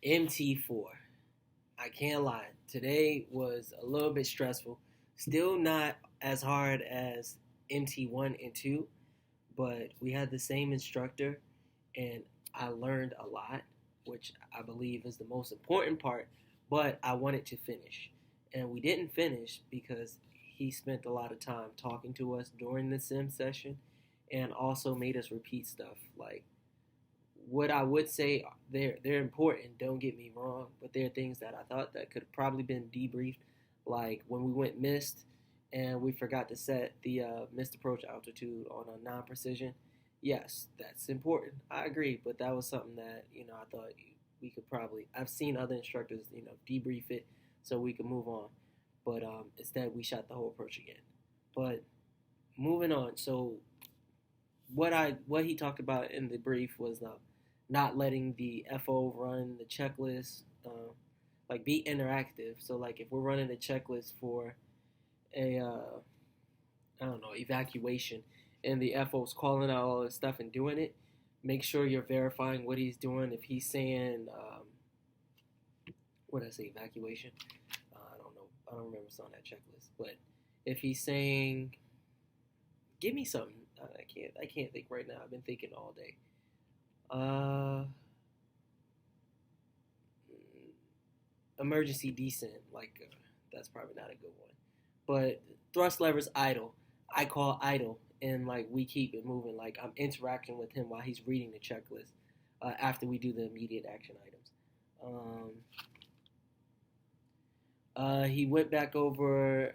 MT4. I can't lie. Today was a little bit stressful. Still not as hard as MT1 and 2, but we had the same instructor and I learned a lot, which I believe is the most important part, but I wanted to finish. And we didn't finish because he spent a lot of time talking to us during the sim session and also made us repeat stuff like what I would say they're important. Don't get me wrong, but there are things that I thought that could have probably been debriefed, like when we went missed and we forgot to set the missed approach altitude on a non-precision. Yes, that's important. I agree, but that was something that I thought we could probably. I've seen other instructors debrief it so we could move on, but instead we shot the whole approach again. But moving on, so what he talked about in the brief was not letting the FO run the checklist, like be interactive. So like if we're running a checklist for a I don't know evacuation, and the FO's calling out all this stuff and doing it, make sure you're verifying what he's doing. If he's saying what did I say evacuation, I don't know. I don't remember it's on that checklist, but if he's saying give me something, I can't think right now. I've been thinking all day. Uh, Emergency descent, like that's probably not a good one. But thrust levers idle, I call idle, and like we keep it moving. Like I'm interacting with him while he's reading the checklist after we do the immediate action items. He went back over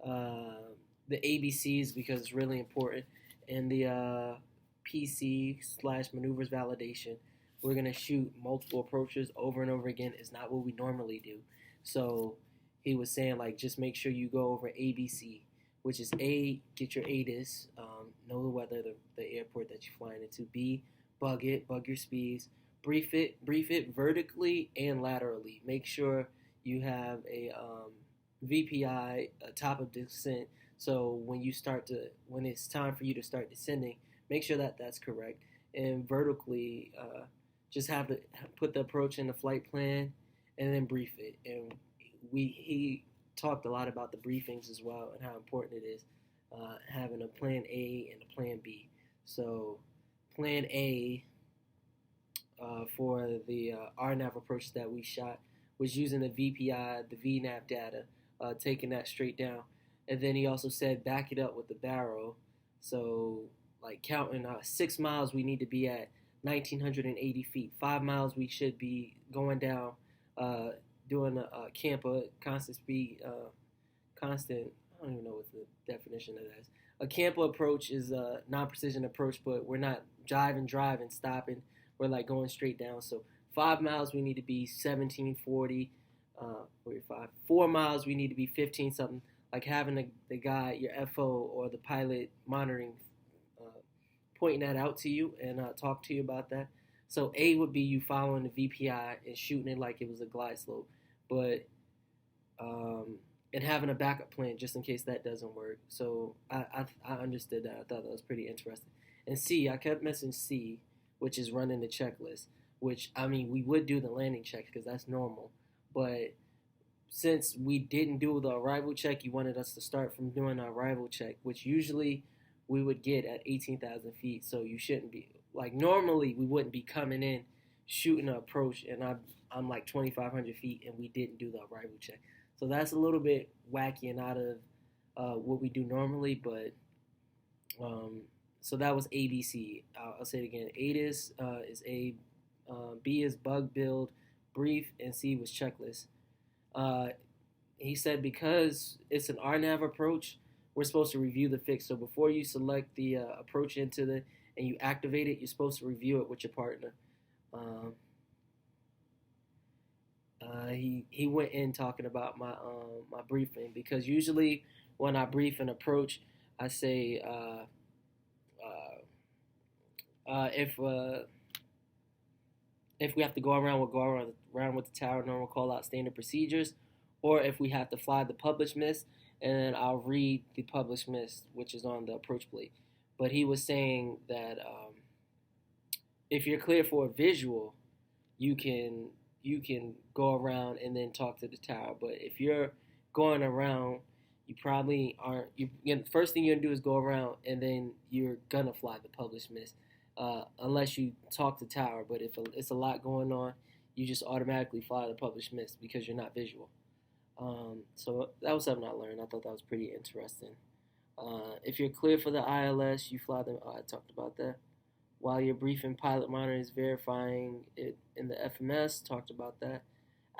the ABCs because it's really important, and the PC/slash maneuvers validation. We're gonna shoot multiple approaches over and over again. It's not what we normally do. So he was saying like just make sure you go over ABC, which is A, get your ATIS, know the weather, the airport that you're flying into. B, bug your speeds, brief it vertically and laterally. Make sure you have a VPI top of descent. So when it's time for you to start descending, make sure that that's correct. And vertically, just have to put the approach in the flight plan, and then brief it. And he talked a lot about the briefings as well and how important it is having a plan A and a plan B. So plan A for the RNAV approach that we shot was using the VPI, the VNAV data, taking that straight down. And then he also said back it up with the barrel. So like counting 6 miles, we need to be at 1,980 feet. 5 miles, we should be going down, doing a camper, constant speed, constant. I don't even know what the definition of that is. A camper approach is a non-precision approach, but we're not driving, stopping. We're like going straight down. So 5 miles, we need to be 1740. 45. 4 miles, we need to be 15 something. Like having the guy, your FO or the pilot monitoring, pointing that out to you and talk to you about that. So A would be you following the VPI and shooting it like it was a glide slope, but and having a backup plan just in case that doesn't work. So I understood that. I thought that was pretty interesting. And C, I kept missing C, which is running the checklist. Which I mean, we would do the landing check because that's normal, but since we didn't do the arrival check, you wanted us to start from doing the arrival check, which usually we would get at 18,000 feet. So you shouldn't be like normally we wouldn't be coming in shooting an approach, and I'm like 2,500 feet, and we didn't do the arrival check. So that's a little bit wacky and out of what we do normally, but so that was ABC. I'll say it again. ATIS is A, B is bug build, brief, and C was checklist. Uh, he said because it's an RNAV approach, we're supposed to review the fix. So before you select the approach into the and you activate it, you're supposed to review it with your partner. Um, he went in talking about my briefing because usually when I brief an approach, I say if we have to go around, we'll go around with the tower, and then we'll call out standard procedures. Or if we have to fly the published miss, and then I'll read the published miss, which is on the approach plate. But he was saying that if you're clear for a visual, you can go around and then talk to the tower. But if you're going around, you probably aren't. First thing you're gonna do is go around, and then you're gonna fly the published miss, unless you talk to tower. But if it's a lot going on, you just automatically fly the published miss because you're not visual. So that was something I learned. I thought that was pretty interesting. If you're clear for the ILS, you fly them. Oh, I talked about that. While your briefing pilot monitor is verifying it in the FMS, talked about that.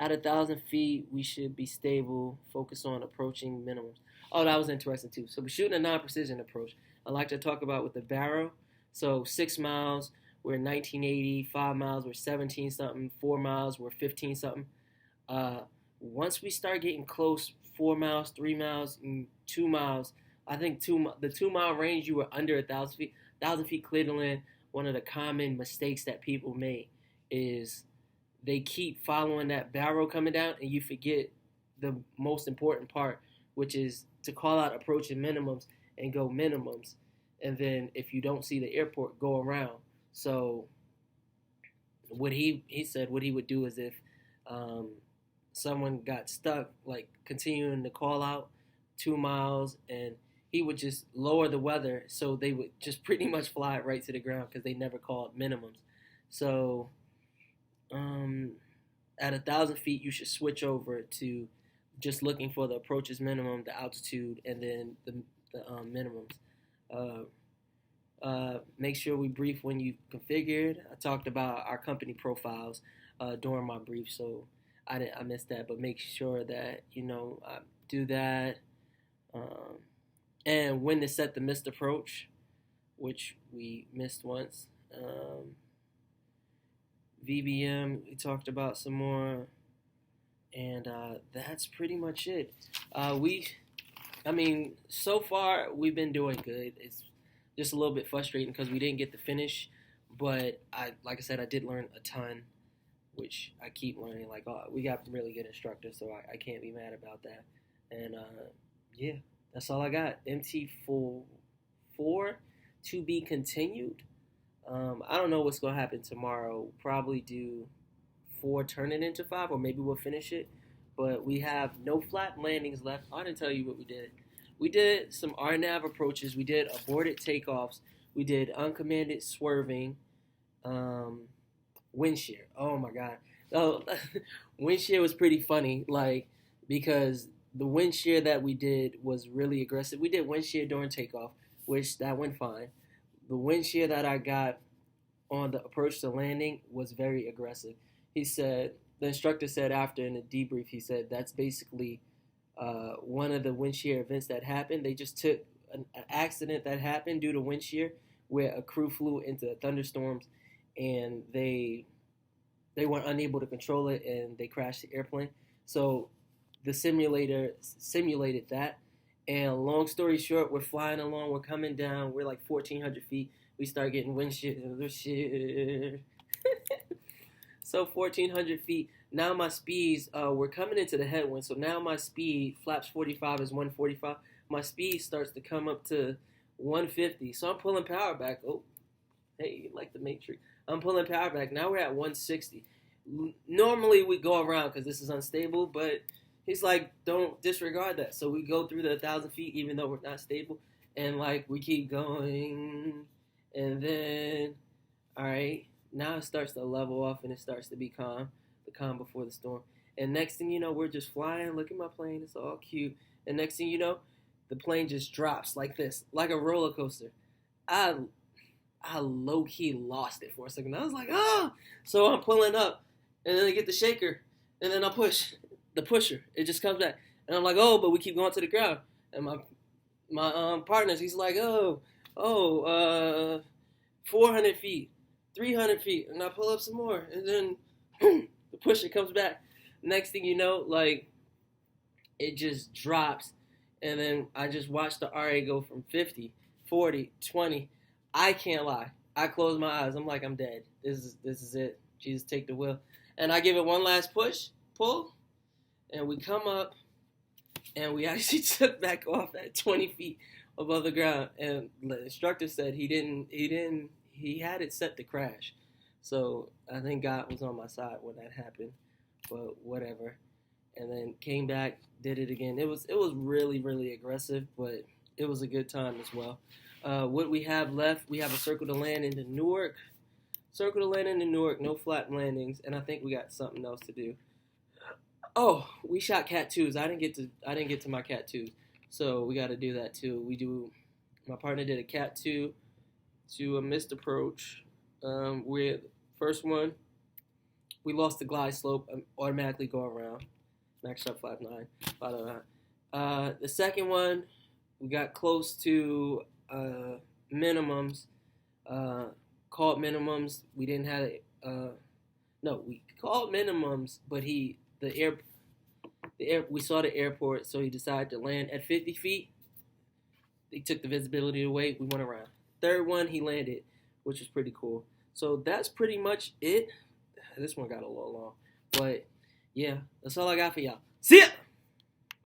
At 1,000 feet, we should be stable. Focus on approaching minimums. Oh, that was interesting too. So we're shooting a non-precision approach. I like to talk about with the barrel. So 6 miles, we're 1980. 5 miles, we're 17 something. 4 miles, we're 15 something. Once we start getting close, 4 miles, 3 miles, and 2 miles, I think the 2 mile range, you were under 1,000 feet. 1,000 feet clear to land. One of the common mistakes that people make is they keep following that barrel coming down, and you forget the most important part, which is to call out approaching minimums and go minimums. And then if you don't see the airport, go around. So what he said what he would do is if someone got stuck, like continuing to call out 2 miles, and he would just lower the weather, so they would just pretty much fly it right to the ground because they never called minimums. So at 1,000 feet, you should switch over to just looking for the approaches minimum, the altitude, and then the minimums. Make sure we brief when you configured. I talked about our company profiles during my brief, so I missed that, but make sure that I do that. And when to set the missed approach, which we missed once. VBM, we talked about some more. And that's pretty much it. So far we've been doing good. It's just a little bit frustrating because we didn't get to finish. But like I said, I did learn a ton, which I keep learning. Like, we got really good instructors, so I can't be mad about that. And yeah. That's all I got. MT4 to be continued. I don't know what's going to happen tomorrow. We'll probably do 4, turn it into 5, or maybe we'll finish it. But we have no flat landings left. I didn't tell you what we did. We did some RNAV approaches. We did aborted takeoffs. We did uncommanded swerving. Wind shear. Oh, my God. Oh, wind shear was pretty funny, because the wind shear that we did was really aggressive. We did wind shear during takeoff, which that went fine. The wind shear that I got on the approach to landing was very aggressive. The instructor said after in the debrief, he said that's basically one of the wind shear events that happened. They just took an accident that happened due to wind shear where a crew flew into thunderstorms and they weren't unable to control it and they crashed the airplane. So the simulator simulated that, and long story short, we're flying along, we're coming down, we're like 1,400 feet, we start getting wind shear. So 1,400 feet, now my speeds, we're coming into the headwind, so now my speed, flaps 45 is 145, my speed starts to come up to 150, so I'm pulling power back. Oh, hey, like the Matrix. I'm pulling power back, now we're at 160. Normally we go around because this is unstable, but he's like, don't disregard that. So we go through the 1,000 feet even though we're not stable. And we keep going. And then, all right, now it starts to level off and it starts to be calm. The calm before the storm. And next thing you know, we're just flying. Look at my plane. It's all cute. And next thing you know, the plane just drops like this, like a roller coaster. I low-key lost it for a second. I was like, oh! So I'm pulling up. And then I get the shaker. And then I push. The pusher, it just comes back, and I'm like, oh, but we keep going to the ground, and my partners, he's like, 400 feet, 300 feet, and I pull up some more, and then the pusher comes back. Next thing you know, it just drops, and then I just watch the RA go from 50, 40, 20. I can't lie. I close my eyes. I'm like, I'm dead. This is it. Jesus, take the wheel. And I give it one last pull. And we come up, and we actually took back off at 20 feet above the ground. And the instructor said he had it set to crash. So I think God was on my side when that happened, but whatever. And then came back, did it again. It was really really aggressive, but it was a good time as well. What we have left, we have a circle to land into Newark. Circle to land into Newark, no flat landings, and I think we got something else to do. Oh, we shot cat twos. I didn't get to my cat twos, so we got to do that too. We do. My partner did a cat two to a missed approach. We first one we lost the glide slope, automatically go around. Max up 5.9. 5.9. The second one we got close to minimums. Called minimums. We didn't have no. We called minimums, but we saw the airport, so he decided to land at 50 feet. He took the visibility away. We went around. Third one, he landed, which was pretty cool. So that's pretty much it. This one got a little long, but yeah, that's all I got for y'all. See ya!